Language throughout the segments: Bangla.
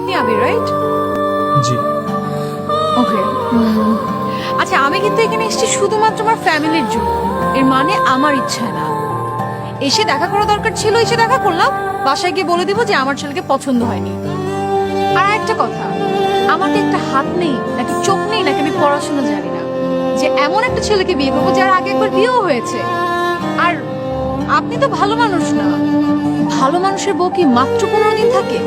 আপনি আবির, রাইট? জি। ওকে। আচ্ছা, আমি কিন্তু এখানে এসেছি শুধুমাত্র আমার ফ্যামিলির জন্য। এর মানে আমার ইচ্ছা না। এসে দেখা করা দরকার ছিল, এসে দেখা করলাম। বাসায় গিয়ে বলে দিব যে আমার ছেলেকে পছন্দ হয়নি। আর একটা কথা, আমার তো একটা হাত নেই, নাকি চোখ নেই, নাকি আমি পড়াশোনা জানি না যে এমন একটা ছেলেকে বিয়ে করবো যার আগে একবার বিয়েও হয়েছে। আর আপনি তো ভালো মানুষ না। ভালো মানুষের বউ কি মাত্র 15 দিন থাকে?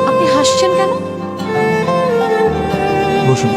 আপনি হাসছেন কেন? বসুন।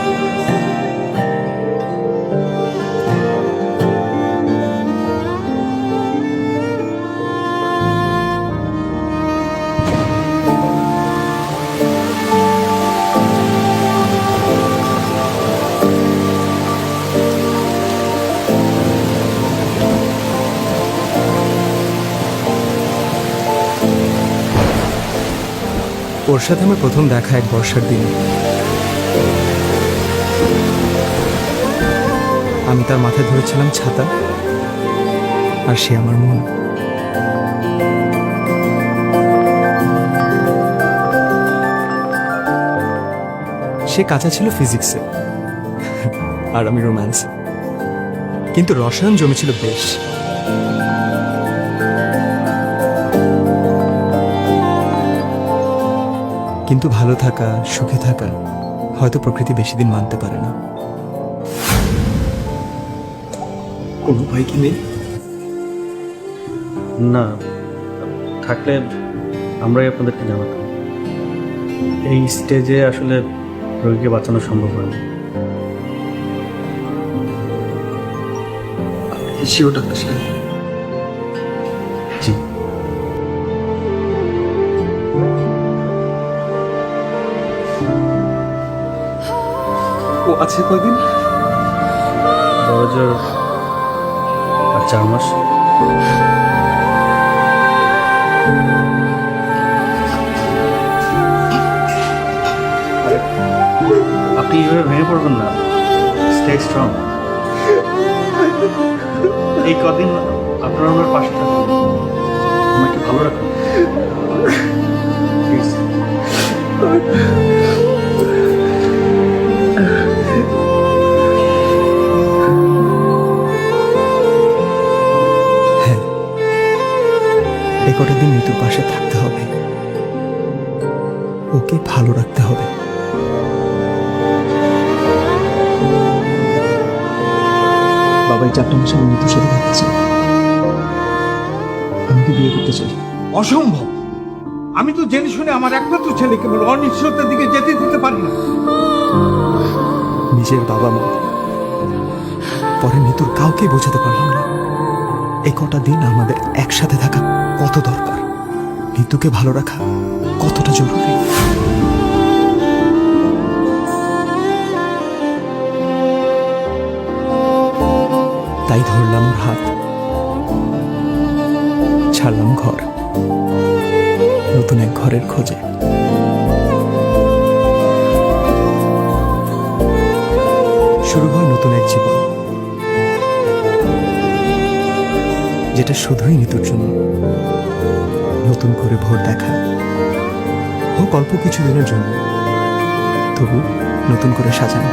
ওর সাথে আমার প্রথম দেখা এক বর্ষার দিনে। আমি তার মাথায় ধরেছিলাম ছাতা, আর সে আমার মন। সে কাঁচা ছিল ফিজিক্সে, আর আমি রোম্যান্সে, কিন্তু রসায়ন জমেছিল বেশ। কিন্তু ভালো থাকা, সুখে থাকা হয়তো প্রকৃতি বেশি দিন মানতে পারে না। কোনো উপায় কি নেই? না, থাকলে আমরাই আপনাদেরকে জানাতাম। এই স্টেজে আসলে রোগীকে বাঁচানো সম্ভব হয় না। শিওর ডাক্তার সাহেব? জি। ও আছে কয়দিন? বড়জোর আর 4 মাস। আপনি এইভাবে ভেঙে পড়বেন না, স্টে স্ট্রং। এই কদিন আপনারা আমার পাশে থাকুন, আমাকে ভালো রাখুন প্লিজ। হ্যাঁ, এই কটা দিন মৃত্যুর পাশে থাকতে হবে, ওকে ভালো রাখতে হবে। বাবা এই 4টা মাসে আমি মৃত্যুর সাথে থাকতে চাই। আমাকে বিয়ে করতে চাই। অসম্ভব। আমি তো জেনে শুনে আমার একমাত্র ছেলেকে বলে অনিশ্চয়তার দিকে যেতে দিতে পারি না। নিজের বাবা মা, পরে মৃত্যুর কাউকে বোঝাতে পারলাম না এই কটা দিন আমাদের একসাথে থাকা কত দরকার, মৃত্যুকে ভালো রাখা কতটা জরুরি। তাই ধরলাম ওর হাত, ছাড়লাম ঘর, নতুন এক ঘরের খোঁজে। শুরু হয় নতুন এক জীবন, যেটা শুধুই নিতুর জন্য। নতুন করে ভোর দেখা হোক অল্প কিছু দিনের জন্য, তবু নতুন করে সাজানো।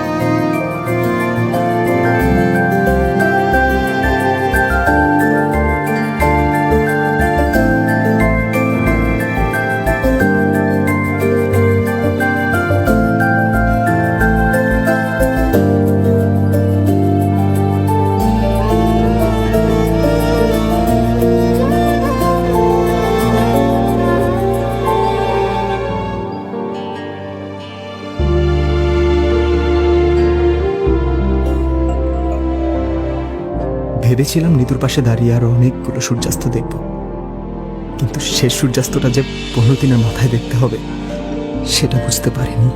ভেবেছিলাম নিতুর পাশে দাঁড়িয়ে আরো অনেকগুলো সূর্যাস্ত দেখব, কিন্তু শেষ সূর্যাস্তটা যে 15 দিনের মাথায় দেখতে হবে সেটা বুঝতে পারিনি।